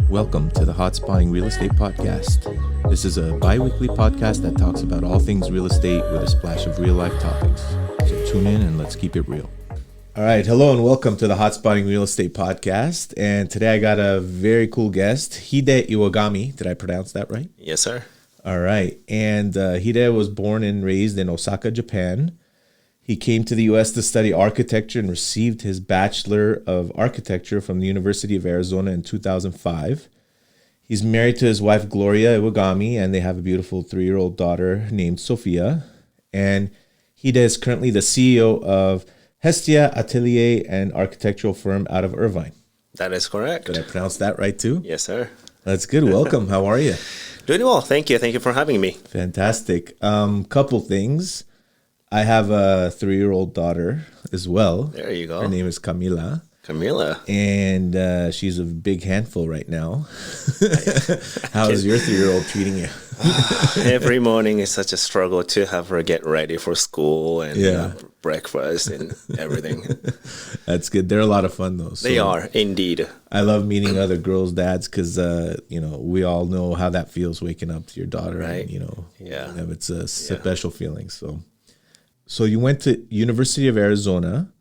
Welcome to the Hot Spotting Real Estate Podcast. This is a bi-weekly podcast that talks about all things real estate with a splash of real-life topics. So tune in and let's keep it real. All right, hello and welcome to the Hot Spotting Real Estate Podcast. And today I got a very cool guest, Hide Iwagami. Did I pronounce that right? Yes, sir. All right. And Hide was born and raised in Osaka, Japan. He came to the U.S. to study architecture and received his Bachelor of Architecture from the University of Arizona in 2005. He's married to his wife, Gloria Iwagami, and they have a beautiful 3-year-old daughter named Sophia. And Hide is currently the CEO of Hestia Atelier, an architectural firm out of Irvine. That is correct. Did I pronounce that right too? Yes, sir. That's good. Welcome. How are you? Doing well. Thank you. Thank you for having me. Fantastic. Couple things. I have a 3-year-old daughter as well. There you go. Her name is Camila. Camila. And she's a big handful right now. How is your 3-year-old treating you? Every morning is such a struggle to have her get ready for school and breakfast and everything. That's good. They're a lot of fun, though. So they are, indeed. I love meeting other girls' dads because, we all know how that feels waking up to your daughter. Right. And, it's a special feeling. So you went to University of Arizona.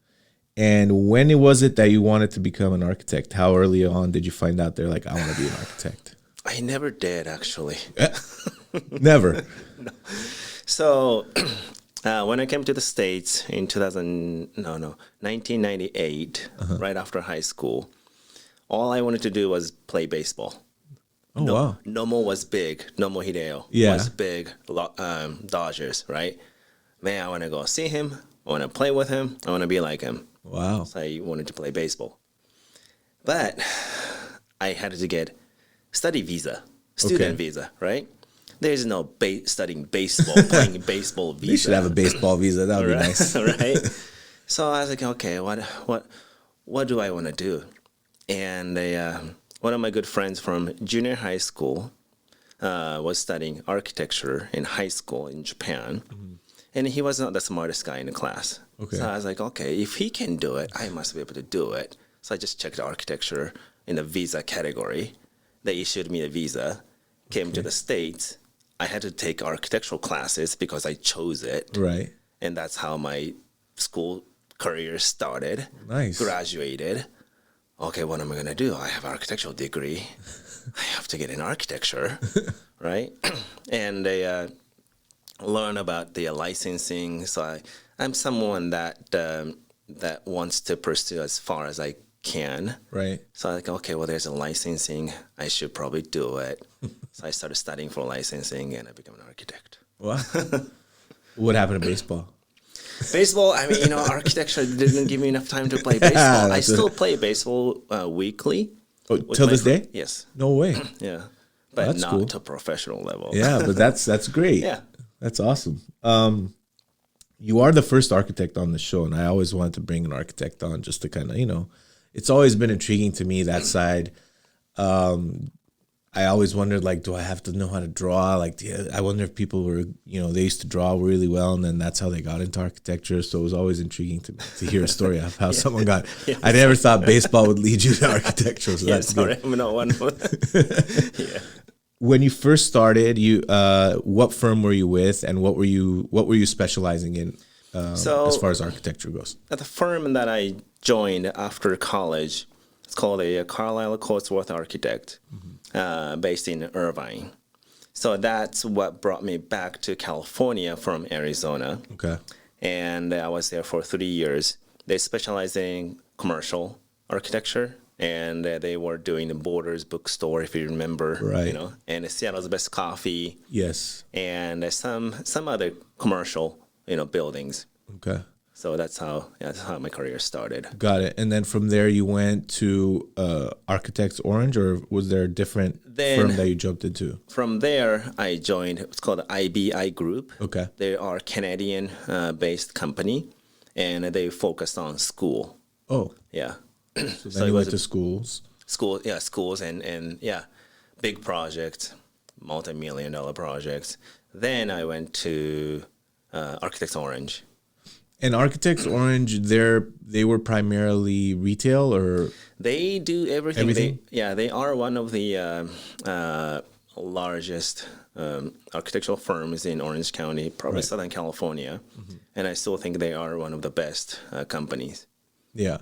And when was it that you wanted to become an architect? How early on did you find out they're like, I want to be an architect? I never did, actually. Never? No. So when I came to the States in 1998, right after high school, all I wanted to do was play baseball. Oh, wow. Nomo was big. Nomo Hideo was big. Dodgers, right? Man, I want to go see him. I want to play with him. I want to be like him. Wow. So I wanted to play baseball. But I had to get study visa, student visa, right? There's no studying baseball, playing baseball visa. You should have a baseball visa. That would be nice. Right? So I was like, okay, what do I want to do? And one of my good friends from junior high school was studying architecture in high school in Japan. Mm-hmm. And he was not the smartest guy in the class. Okay. So I was like, okay, if he can do it, I must be able to do it. So I just checked architecture in the visa category. They issued me a visa, came to the States. I had to take architectural classes because I chose it. Right. And that's how my school career started. Nice. Graduated. Okay, what am I going to do? I have an architectural degree. I have to get in architecture, right? And they learn about the licensing. So I'm someone that wants to pursue as far as I can. Right. So I like, okay, well, there's a licensing. I should probably do it. So I started studying for licensing, and I became an architect. What? What happened to baseball? Baseball, architecture didn't give me enough time to play baseball. I still play baseball weekly. Oh, till this day? Yes. No way. Yeah. But that's not cool. to professional level. Yeah, but that's great. Yeah. That's awesome. You are the first architect on the show, and I always wanted to bring an architect on just to kind of, it's always been intriguing to me, that side. I always wondered, do I have to know how to draw? I wonder if people were, they used to draw really well, and then that's how they got into architecture. So it was always intriguing to hear a story of how someone got. Yes. I never thought baseball would lead you to architecture. So that's good. I'm not one. Yeah. When you first started, what firm were you with, and what were you specializing in as far as architecture goes? At the firm that I joined after college, it's called a Carlisle Coatsworth Architect, based in Irvine. So that's what brought me back to California from Arizona. Okay. And I was there for 3 years. They specialize in commercial architecture. And they were doing the Borders bookstore, if you remember, right? And Seattle's Best Coffee, yes, and some other commercial, buildings. Okay, so that's how my career started. Got it. And then from there, you went to Architects Orange, or was there a different firm that you jumped into? From there, I joined. It's called the IBI Group. Okay, they are a Canadian based company, and they focused on school. Oh, yeah. So then you went to schools. Schools and big projects, multi-million-dollar projects. Then I went to Architects Orange. And Architects Orange, they were primarily retail or They do everything. everything? They are one of the largest architectural firms in Orange County, probably Right. Southern California, and I still think they are one of the best companies. Yeah.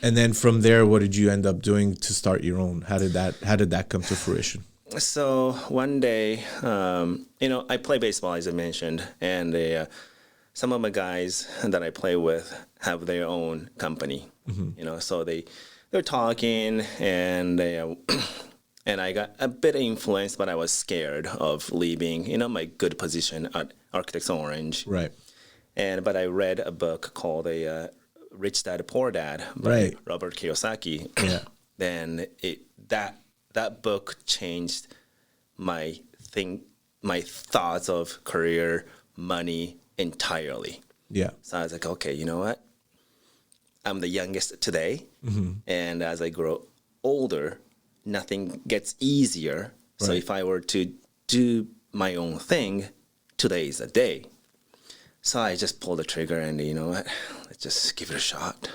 And then from there, what did you end up doing to start your own? How did that come to fruition? So one day, I play baseball, as I mentioned, and some of my guys that I play with have their own company. So they're talking, and they and I got a bit influenced, but I was scared of leaving, my good position at Architects Orange. Right. But I read a book called Rich Dad Poor Dad by Right. Robert Kiyosaki. Yeah. Then that book changed my thoughts of career, money entirely. Yeah. So I was like, okay, you know what? I'm the youngest today, and as I grow older, nothing gets easier. So Right. if I were to do my own thing, today is the day. So I just pulled the trigger, and you know what? Let's just give it a shot.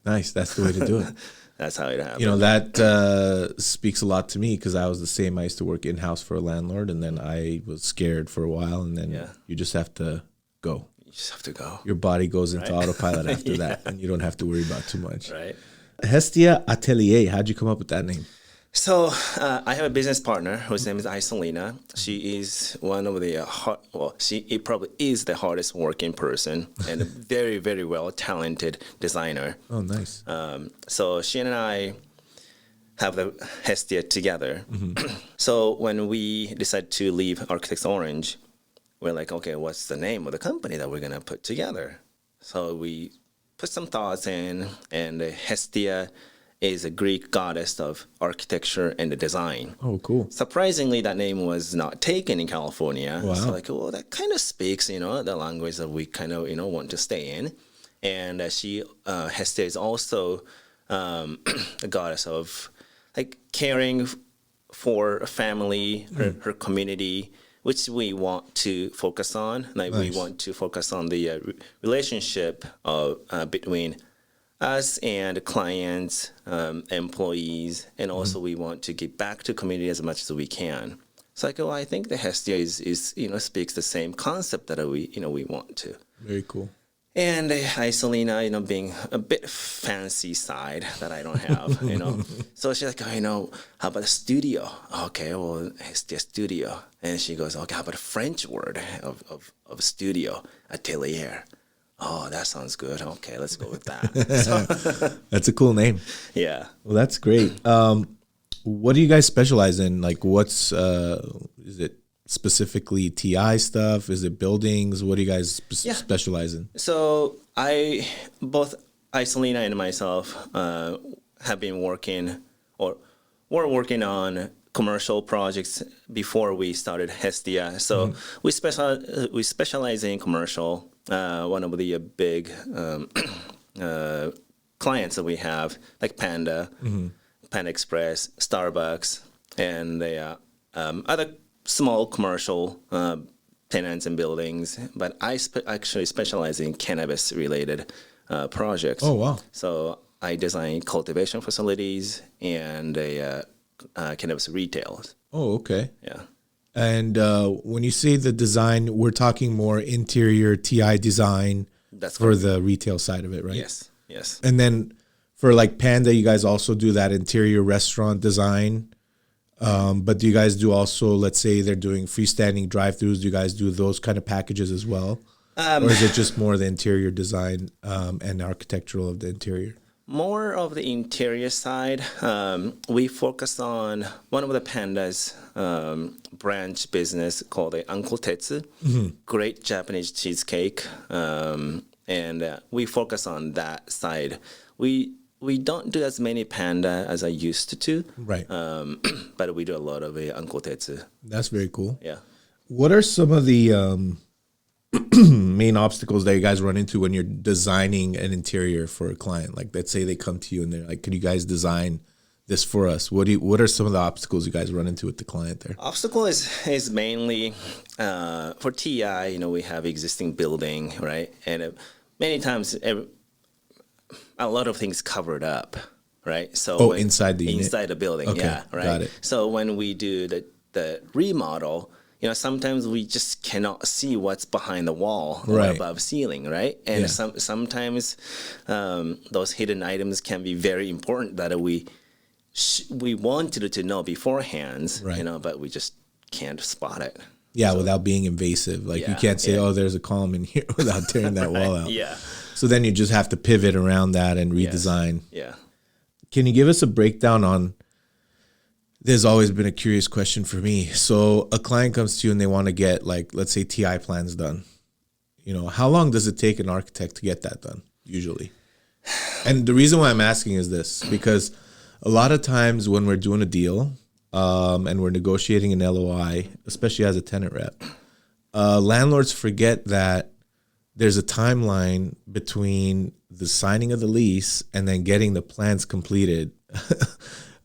Nice. That's the way to do it. That's how it happened. That speaks a lot to me because I was the same. I used to work in-house for a landlord, and then I was scared for a while, and then Yeah. you just have to go. You just have to go. Your body goes into Right. autopilot after Yeah. that, and you don't have to worry about too much. Right. Hestia Atelier, how'd you come up with that name? So I have a business partner whose name is Alessandra. She is one of the she probably is the hardest working person and a very, very well talented designer. Oh, nice. So she and I have the Hestia together. So when we decided to leave Architects Orange, we're like, okay, what's the name of the company that we're gonna put together? So we put some thoughts in, and Hestia is a Greek goddess of architecture and design. Oh, cool. Surprisingly, that name was not taken in California. Wow. So that kind of speaks, the language that we kind of, want to stay in. And Hestia is also a goddess of caring for a family, her community, which we want to focus on. We Nice. want to focus on the relationship between us and clients, employees, and also we want to give back to community as much as we can. So I think the Hestia is speaks the same concept that we want to. Very cool. And Isolina, being a bit fancy side that I don't have, So she's like, how about a studio? Okay, well, Hestia studio. And she goes, okay, how about a French word of studio, atelier? Oh, that sounds good. Okay, let's go with that. So, That's a cool name. yeah. Well, that's great. What do you guys specialize in? What's is it specifically TI stuff? Is it buildings? What do you guys specialize in? So both Isolina and myself have been working were working on commercial projects before we started Hestia. So we specialize in commercial. One of the big clients that we have, like Panda, Panda Express, Starbucks, and the other small commercial tenants and buildings. But I actually specialize in cannabis-related projects. Oh, wow. So I design cultivation facilities and cannabis retail. Oh, okay. Yeah. And when you say the design, we're talking more interior TI design That's for correct. the retail side of it, right? Yes. And then for Panda, you guys also do that interior restaurant design. But do you guys do also, let's say they're doing freestanding drive-throughs, do you guys do those kind of packages as well? Or is it just more the interior design and architectural of the interior? More of the interior side. We focus on one of the Panda's branch business called the Uncle Tetsu, great Japanese cheesecake, and we focus on that side. We don't do as many Panda as I used to, Right. but we do a lot of Uncle Tetsu. That's very cool. Yeah. What are some of the main obstacles that you guys run into when you're designing an interior for a client? Let's say they come to you and they're like, could you guys design this for us? What are some of the obstacles you guys run into with the client there? Obstacle is mainly for TI. We have existing building, right? And many times a lot of things covered up, right? So inside the unit? Inside the building, Okay, yeah, right. got it. So when we do the remodel, sometimes we just cannot see what's behind the wall or Right. above ceiling, right? And Yeah. sometimes those hidden items can be very important that we wanted to know beforehand, Right. but we just can't spot it. Yeah, without being invasive. Like you Yeah, can't say, yeah. "Oh, there's a column in here," without tearing that wall out. Yeah, So then you just have to pivot around that and redesign. yeah. Can you give us a breakdown on? There's always been a curious question for me. So a client comes to you and they want to get, like, let's say TI plans done. How long does it take an architect to get that done usually? And the reason why I'm asking is this, because a lot of times when we're doing a deal and we're negotiating an LOI, especially as a tenant rep, landlords forget that there's a timeline between the signing of the lease and then getting the plans completed.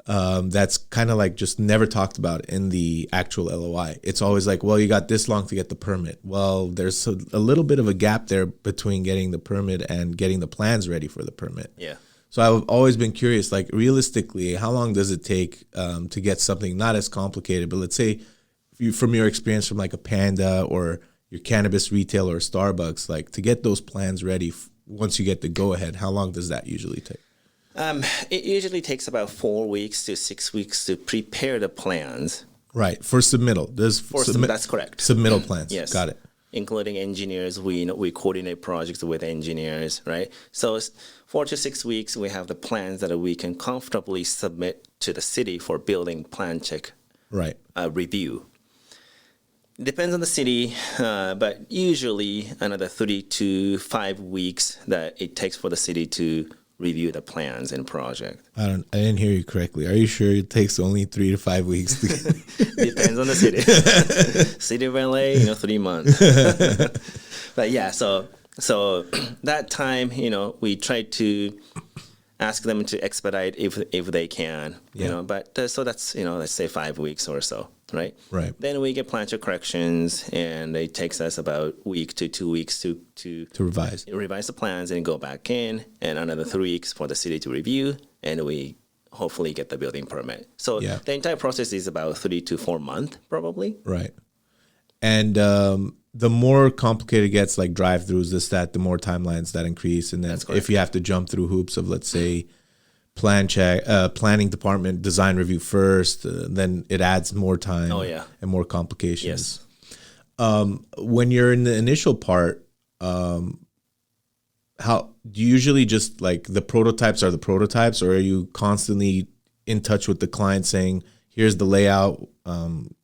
That's kind of like just never talked about in the actual LOI. It's always like, well, you got this long to get the permit. Well, there's a little bit of a gap there between getting the permit and getting the plans ready for the permit. Yeah. So I've always been curious, like realistically, how long does it take to get something not as complicated, but let's say from your experience from like a Panda or your cannabis retail or Starbucks, like to get those plans ready once you get the go ahead, how long does that usually take? It usually takes about 4 weeks to 6 weeks to prepare the plans. Right, for submittal. That's correct. Submittal plans. Yes. Got it. Including engineers, we coordinate projects with engineers, right? So it's 4 to 6 weeks, we have the plans that we can comfortably submit to the city for building plan check Right. review. Depends on the city, but usually another 3 to 5 weeks that it takes for the city to review the plans and project. I didn't hear you correctly. Are you sure it takes only 3 to 5 weeks? Depends on the city. City of LA, 3 months. But yeah, so that time, we try to ask them to expedite if they can, but so that's, let's say 5 weeks or so, right? Right. Then we get plan check corrections, and it takes us about a week to 2 weeks to revise the plans and go back in, and another 3 weeks for the city to review, and we hopefully get the building permit. So the entire process is about 3 to 4 months, probably. Right. And the more complicated it gets, like drive-throughs, the more timelines that increase. And then if you have to jump through hoops of, let's say, planning department design review first, then it adds more time and more complications. Yes. When you're in the initial part, how do you usually just like the prototypes are the prototypes, or are you constantly in touch with the client saying, here's the layout,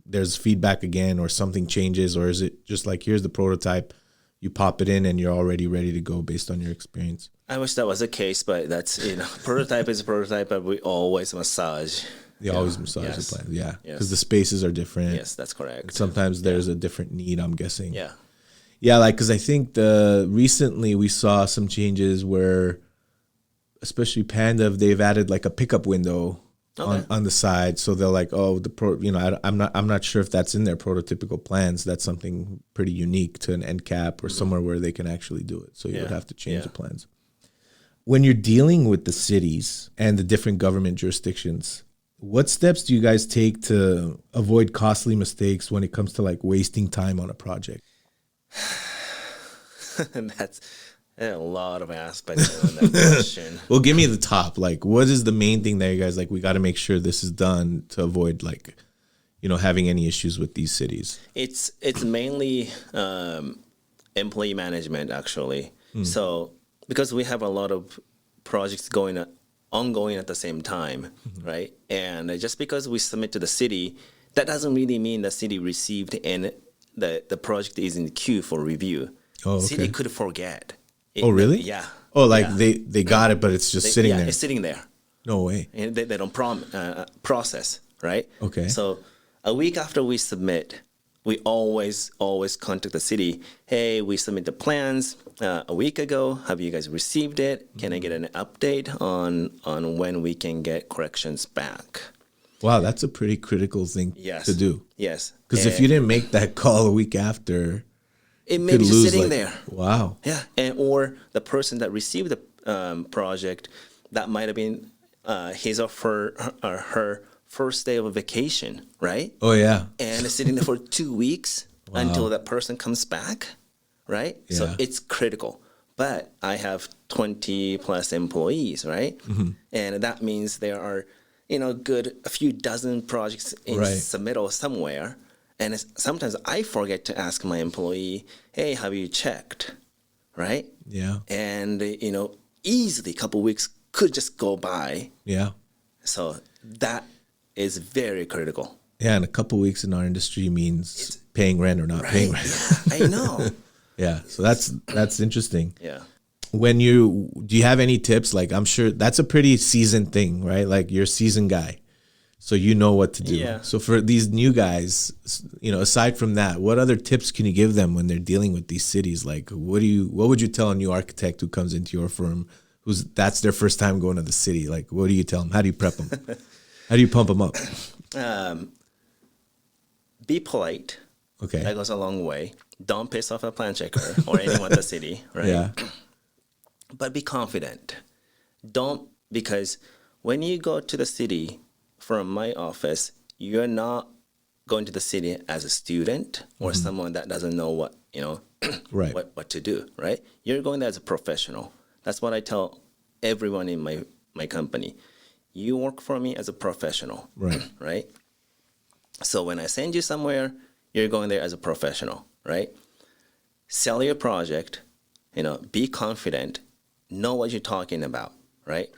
there's feedback again, or something changes, or is it just like, here's the prototype, you pop it in and you're already ready to go based on your experience? I wish that was the case, but that's, prototype is a prototype, but we always massage. They always massage the plan, because the spaces are different. Yes, that's correct. Sometimes there's a different need, I'm guessing. Yeah, like, because I think recently we saw some changes where, especially Panda, they've added like a pickup window on the side, so they're like, oh, I'm not sure if that's in their prototypical plans. That's something pretty unique to an end cap or somewhere where they can actually do it. So you would have to change the plans. When you're dealing with the cities and the different government jurisdictions, what steps do you guys take to avoid costly mistakes when it comes to like wasting time on a project? That's a lot of aspects on that question. Well, give me the top. Like, what is the main thing that you guys like, we got to make sure this is done to avoid like, having any issues with these cities? It's mainly employee management, actually. So because we have a lot of projects ongoing at the same time, right? And just because we submit to the city, that doesn't really mean the city received and the project is in the queue for review. Oh, okay. City could forget. Oh, really? Yeah. Oh, like they got it, but it's just sitting there. It's sitting there. No way. And they don't process, right? Okay. So a week after we submit, we always contact the city. Hey, we submit the plans a week ago. Have you guys received it? Can I get an update on when we can get corrections back? Wow, that's a pretty critical thing to do. Yes. Because if you didn't make that call a week after, It may Could be just lose, sitting like, there. wow. Yeah, and or the person that received the project, that might have been his or her first day of a vacation, right? Oh yeah. And it's sitting there for 2 weeks until that person comes back, right? So Yeah. it's critical. But I have 20 plus employees, right? And that means there are, a few dozen projects in Right. submittal somewhere. And sometimes I forget to ask my employee, hey, have you checked? Right? Yeah. And, easily a couple weeks could just go by. Yeah. So that is very critical. Yeah, and a couple weeks in our industry means paying rent or not paying Right? rent. Yeah, I know. Yeah, so that's interesting. Yeah. Do you have any tips? Like, I'm sure that's a pretty seasoned thing, right? Like, you're a seasoned guy, so you know what to do. Yeah. So for these new guys, aside from that, what other tips can you give them when they're dealing with these cities? Like, what would you tell a new architect who comes into your firm, that's their first time going to the city? Like, what do you tell them? How do you prep them? How do you pump them up? Be polite. Okay. That goes a long way. Don't piss off a plan checker or anyone in the city, right? Yeah. But be confident. Because when you go to the city from my office, you're not going to the city as a student or someone that doesn't know what, Right. what to do, right? You're going there as a professional. That's what I tell everyone in my company. You work for me as a professional, Right. right? So when I send you somewhere, you're going there as a professional, right? Sell your project, be confident, know what you're talking about, right?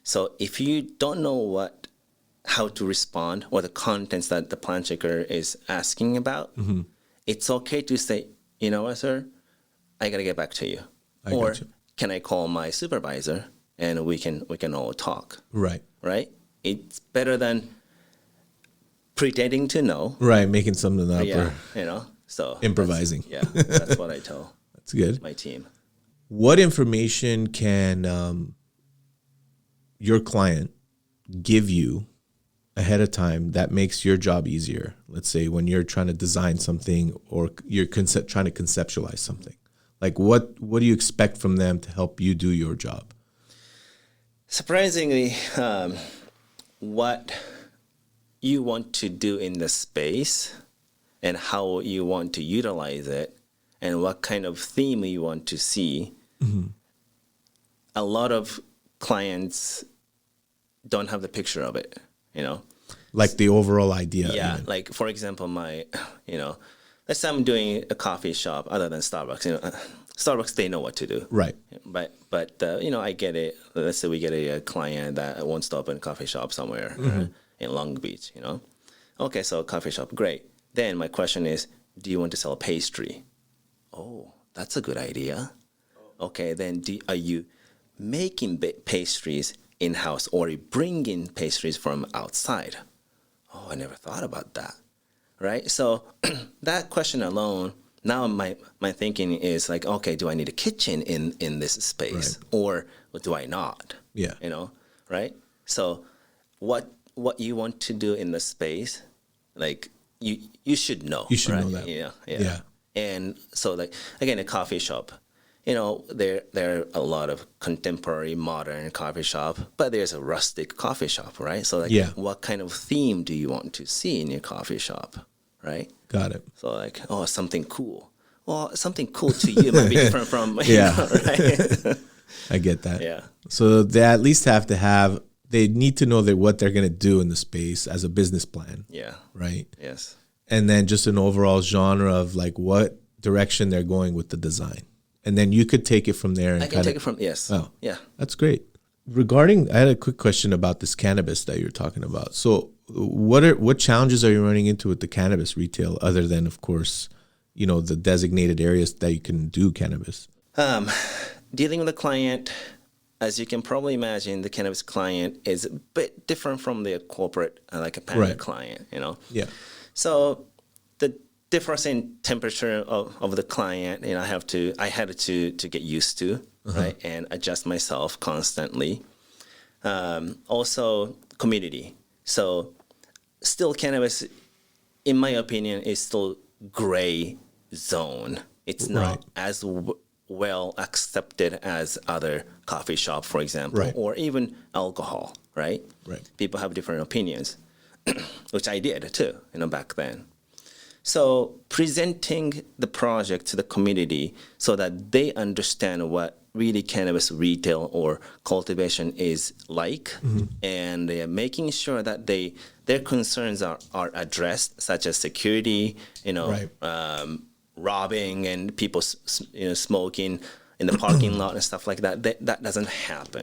So if you don't know how to respond or the contents that the plan checker is asking about, it's okay to say, you know what, sir, I gotta get back to you. Or got you. can I call my supervisor and we can all talk, Right. right? It's better than pretending to know. Right. Making something up Yeah, or so improvising. that's what I tell That's good. my team. What information can your client give you ahead of time that makes your job easier? Let's say when you're trying to design something or you're trying to conceptualize something. Like, what do you expect from them to help you do your job? Surprisingly, what you want to do in the space and how you want to utilize it and what kind of theme you want to see. A lot of clients don't have the picture of it, Like the overall idea. Yeah, even. like for example, let's say I'm doing a coffee shop other than Starbucks. Starbucks, they know what to do. Right. But I get it. Let's say we get a client that wants to open a coffee shop somewhere in Long Beach, Okay, so coffee shop, great. Then my question is, do you want to sell pastry? Oh, that's a good idea. Okay, then are you making pastries in-house or are you bringing pastries from outside? Oh, I never thought about that, right? So that question alone, now my thinking is like, okay, do I need a kitchen in this space or do I not? Yeah. Right? So what you want to do in the space, like you should know. You should right? know that. Yeah. And so like, again, a coffee shop, there are a lot of contemporary modern coffee shop, but there's a rustic coffee shop, right? So like, what kind of theme do you want to see in your coffee shop, right? Got it. So like, oh, something cool. Well, something cool to you might be different from, right? I get that. Yeah. So they at least they need to know what they're going to do in the space as a business plan. Yeah. Right. Yes. And then just an overall genre of like what direction they're going with the design. And then you could take it from there. And I can take it from, yes. Oh, yeah. That's great. I had a quick question about this cannabis that you're talking about. So what challenges are you running into with the cannabis retail other than, of course, the designated areas that you can do cannabis? Dealing with a client, as you can probably imagine, the cannabis client is a bit different from the corporate, like a panda client, Yeah. So the difference in temperature of the client, I had to get used to, right, and adjust myself constantly. Also, community. So still cannabis, in my opinion, is still gray zone. It's not as well accepted as other coffee shop, for example, or even alcohol, right? Right. People have different opinions, which I did too, back then. So presenting the project to the community so that they understand what really cannabis retail or cultivation is like, and making sure that their concerns are addressed, such as security, robbing and people smoking in the parking lot and stuff like that. That doesn't happen.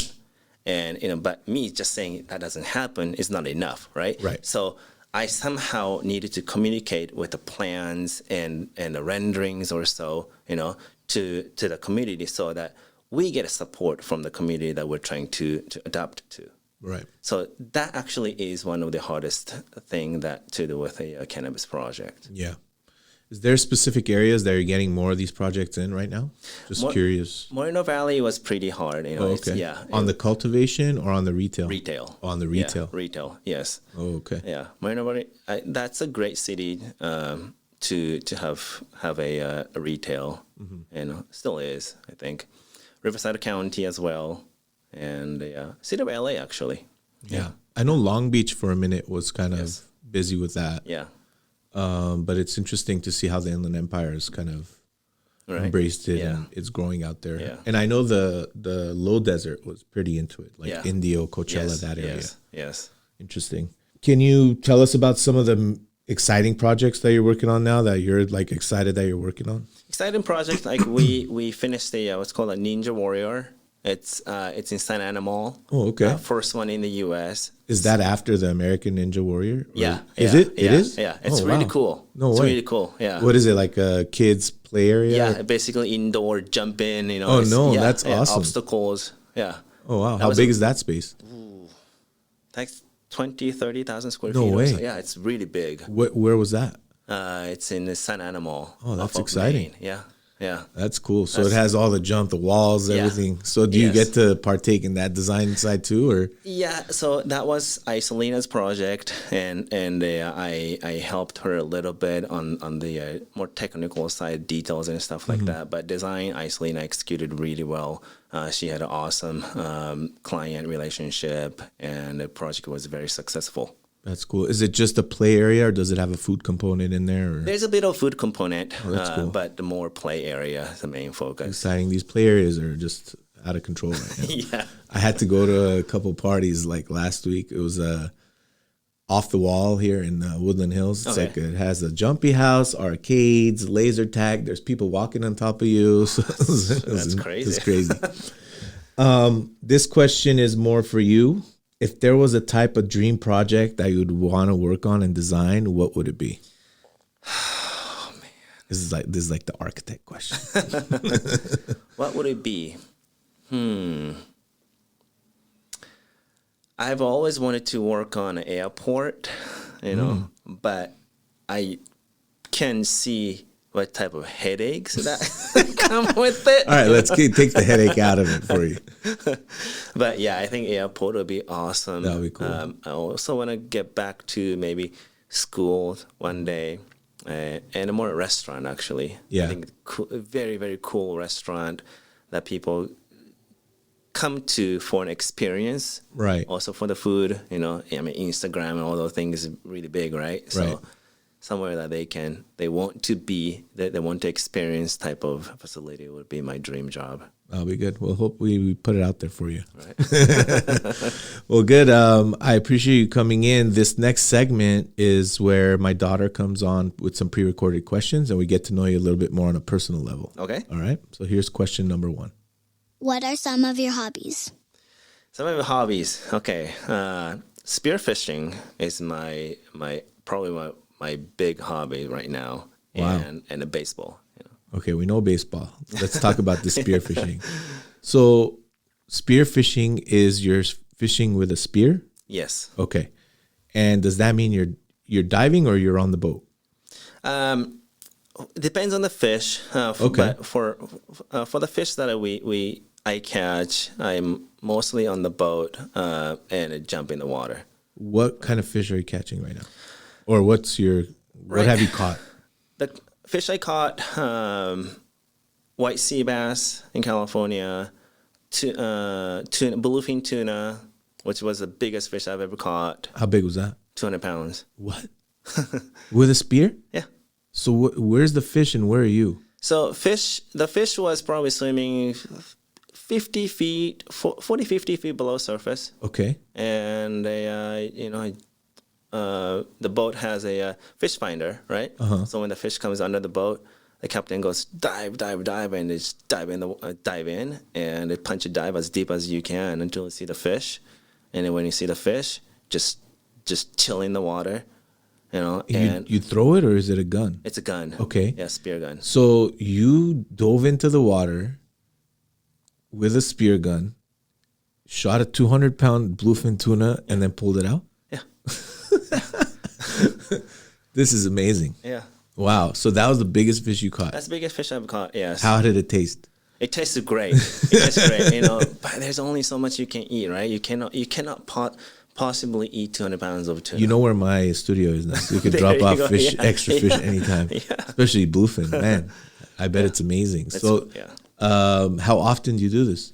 And but me just saying that doesn't happen is not enough, right? Right. So I somehow needed to communicate with the plans and the renderings or so, to the community so that we get support from the community that we're trying to adapt to. Right. So that actually is one of the hardest thing that to do with a cannabis project. Yeah. Is there specific areas that you're getting more of these projects in right now? Just curious. Moreno Valley was pretty hard. Okay. On the cultivation or on the retail? Retail. On the retail. Yeah, retail, yes. Oh, okay. Yeah. Moreno Valley, that's a great city to have a retail, and still is, I think. Riverside County as well, and city of LA, actually. Yeah. I know Long Beach for a minute was kind of busy with that. Yeah. But it's interesting to see how the Inland Empire has kind of embraced it and it's growing out there. Yeah. And I know the low desert was pretty into it, like Indio, Coachella, that area. Yes. Interesting. Can you tell us about some of the exciting projects that you're working on now that you're like excited that you're working on? Exciting project, like we finished what's called a Ninja Warrior. It's in Santa Ana Mall. Oh, okay. First one in the U.S. Is that after the American Ninja Warrior? Yeah. Is it? Yeah, it is? Yeah. It's really cool. No it's way. really cool. Yeah. What is it, like a kids play area? Yeah, basically indoor jump in, Oh, no, that's awesome. Obstacles. Yeah. Oh, wow. How big is that space? Like 30,000 square feet. No way. So. Yeah, it's really big. Where was that? It's in the Santa Ana Mall. Oh, that's exciting. Maine. Yeah. Yeah. That's cool. So it has all the jump, the walls, everything. So do you get to partake in that design side too, or? Yeah. So that was Iselina's project, and I helped her a little bit on the more technical side, details and stuff like that. But design, Iselina executed really well. She had an awesome client relationship, and the project was very successful. That's cool. Is it just a play area, or does it have a food component in there? Or? There's a bit of food component, that's cool. But the more play area is the main focus. Exciting. These play areas are just out of control right now. Yeah. I had to go to a couple parties like last week. It was off the wall here in Woodland Hills. It's like it has a jumpy house, arcades, laser tag. There's people walking on top of you. So That's crazy. It's crazy. This question is more for you. If there was a type of dream project that you would want to work on and design, what would it be? Oh man, this is like the architect question. What would it be? I've always wanted to work on an airport, but I can see what type of headaches that come with it. All right, let's take the headache out of it for you. But yeah, I think airport would be awesome. That would be cool. I also want to get back to maybe school one day, and a more restaurant actually. Yeah. I think a very, very cool restaurant that people come to for an experience. Right. Also for the food, I mean, Instagram and all those things is really big, right? So right. Somewhere that they want to experience type of facility would be my dream job. That'll be good. Well, hope we put it out there for you. Right. Well, good. I appreciate you coming in. This next segment is where my daughter comes on with some pre-recorded questions, and we get to know you a little bit more on a personal level. Okay. All right. So here's question number 1. What are some of your hobbies? Some of my hobbies. Okay. Spearfishing is probably my big hobby right now. Wow. And the baseball. Okay, we know baseball. Let's talk about the spearfishing. So spearfishing is you're fishing with a spear? Yes. Okay. And does that mean you're diving or you're on the boat? Depends on the fish. Okay. But for the fish that I catch, I'm mostly on the boat and jump in the water. What kind of fish are you catching right now? Or what have you caught? The fish I caught white sea bass in California, bluefin tuna, which was the biggest fish I've ever caught. How big was that? 200 pounds. What? With a spear? Yeah. So where's the fish and where are you? So the fish was probably swimming 50 feet, 40, 50 feet below surface. Okay. And the boat has a fish finder, right? Uh-huh. So when the fish comes under the boat, the captain goes dive, dive, dive, and they just dive in, and they punch a dive as deep as you can until you see the fish. And then when you see the fish, just chill in the water, And you throw it, or is it a gun? It's a gun. Okay. Yeah, spear gun. So you dove into the water with a spear gun, shot a 200-pound bluefin tuna, and then pulled it out? Yeah. This is amazing. Yeah. Wow. So that was the biggest fish you caught. That's the biggest fish I've caught, yes. How did it taste? It tasted great. It tasted great, but there's only so much you can eat, right? You cannot possibly eat 200 pounds of tuna. You know where my studio is now, so you can drop off extra fish anytime, especially bluefin. Man, I bet it's amazing. How often do you do this?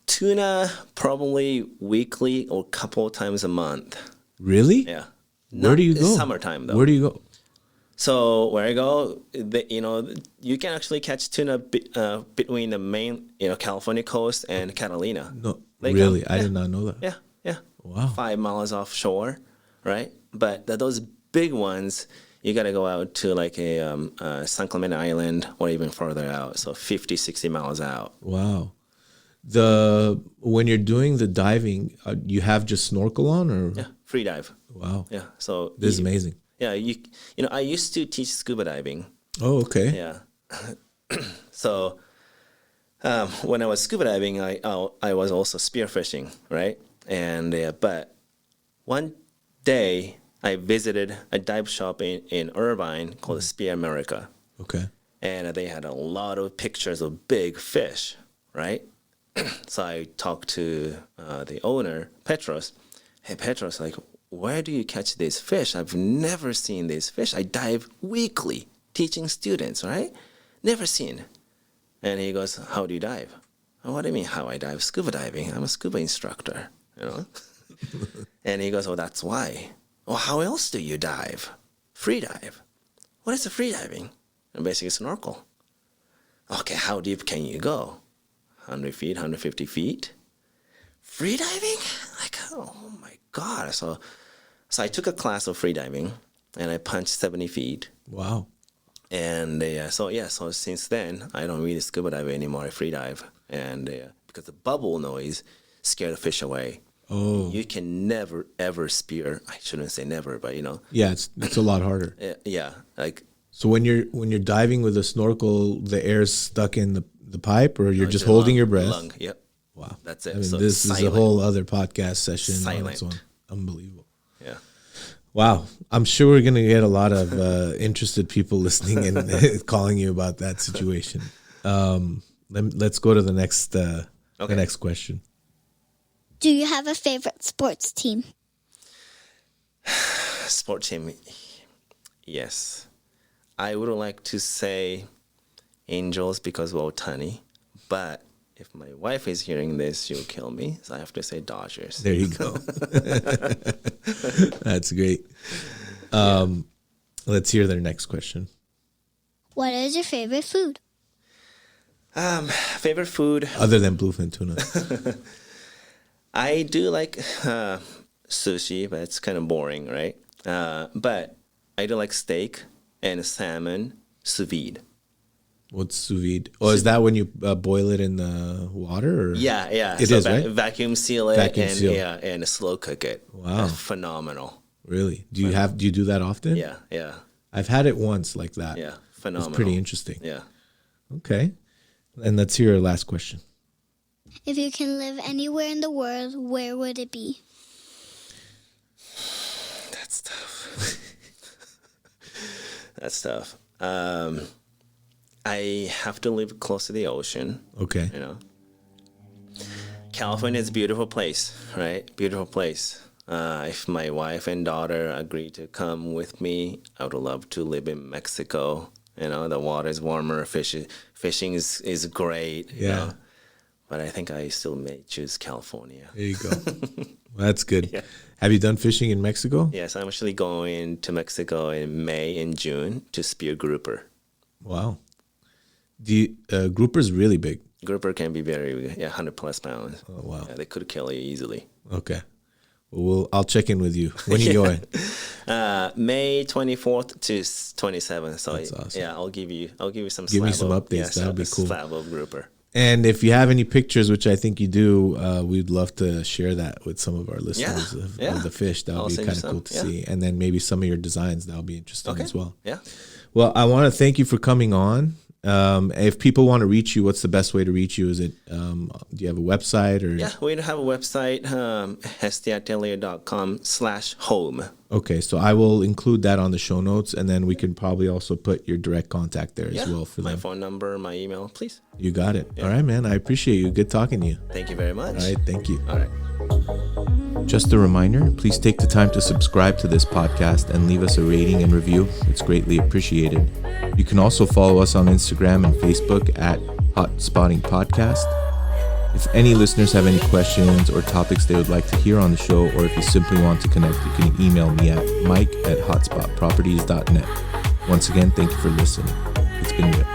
Tuna probably weekly or couple times a month. Really? Yeah. Where do you go? Summertime, though. Where do you go? So where I go, you can actually catch tuna between the main, California coast and Catalina. No, really? I did not know that. Yeah, yeah. Wow. 5 miles offshore, right? But those big ones, you got to go out to like a San Clemente Island or even further out. So 50, 60 miles out. Wow. When you're doing the diving, you have just snorkel on, or? Yeah, free dive. Wow. Yeah. So this is amazing. Yeah, I used to teach scuba diving. Oh, okay. Yeah. So when I was scuba diving, I was also spearfishing, right? And but one day I visited a dive shop in Irvine called Spear America. Okay. And they had a lot of pictures of big fish, right? So I talked to the owner, Petros. Hey, Petros, like, where do you catch these fish? I've never seen these fish. I dive weekly teaching students, right? Never seen. And he goes, how do you dive? Oh, what do you mean how I dive? Scuba diving. I'm a scuba instructor, And he goes, oh, that's why. Well, how else do you dive? Free dive. What is a free diving? And basically snorkel. Okay, how deep can you go? 100 feet, 150 feet? Free diving? Like, oh my God. So I took a class of free diving and I punched 70 feet. Wow. And so since then, I don't really scuba dive anymore. I free dive. And because the bubble noise scared the fish away. Oh. You can never, ever spear. I shouldn't say never, but Yeah, it's a lot harder. Yeah. Like. So when you're diving with a snorkel, the air's stuck in the pipe, or you're just holding your breath? Lung, yep. Wow. That's it. I mean, So this silent. is a whole other podcast session. Silent. On its own. Unbelievable. Yeah. Wow. I'm sure we're going to get a lot of interested people listening and calling you about that situation. Let's go to the next question. Do you have a favorite sports team? Sport team, yes. I would like to say Angels because of Ohtani, but if my wife is hearing this, she'll kill me. So I have to say Dodgers. There you go. That's great. Let's hear their next question. What is your favorite food? Favorite food? Other than bluefin tuna. I do like sushi, but it's kind of boring, right? But I do like steak and salmon sous vide. What's sous vide? Oh, is that when you boil it in the water? Or? Yeah. It is, right? Vacuum seal it and slow cook it. Wow. That's phenomenal. Really? Do you do that often? Yeah. I've had it once like that. Yeah, phenomenal. It's pretty interesting. Yeah. Okay. And let's hear our last question. If you can live anywhere in the world, where would it be? That's tough. That's tough. I have to live close to the ocean. Okay. California is a beautiful place, right? Beautiful place. If my wife and daughter agree to come with me, I would love to live in Mexico, The water is warmer. Fishing is great. Yeah. But I think I still may choose California. There you go. Well, that's good. Yeah. Have you done fishing in Mexico? Yes, I'm actually going to Mexico in May and June to spear grouper. Wow. Grouper's really big. Grouper can be very, 100 plus pounds. Oh, wow. Yeah, they could kill you easily. Okay. Well, I'll check in with you. When are you going? May 24th to 27th. So That's awesome. yeah, I'll give you some. Give me some updates. That'll be cool. Slab of grouper. And if you have any pictures, which I think you do, we'd love to share that with some of our listeners of the fish. That would be kind of cool to see. And then maybe some of your designs, that would be interesting as well. Yeah. Well, I want to thank you for coming on. If people want to reach you, what's the best way to reach you? Is it, do you have a website? Or? Yeah, we have a website, hestiaatelier.com/home. Okay, so I will include that on the show notes, and then we can probably also put your direct contact there as well for them. My phone number, my email, please. You got it. Yeah. All right, man. I appreciate you. Good talking to you. Thank you very much. All right, thank you. All right. Just a reminder, please take the time to subscribe to this podcast and leave us a rating and review. It's greatly appreciated. You can also follow us on Instagram and Facebook at Hot Spotting Podcast. If any listeners have any questions or topics they would like to hear on the show, or if you simply want to connect, you can email me at mike@hotspotproperties.net. Once again, thank you for listening. It's been real.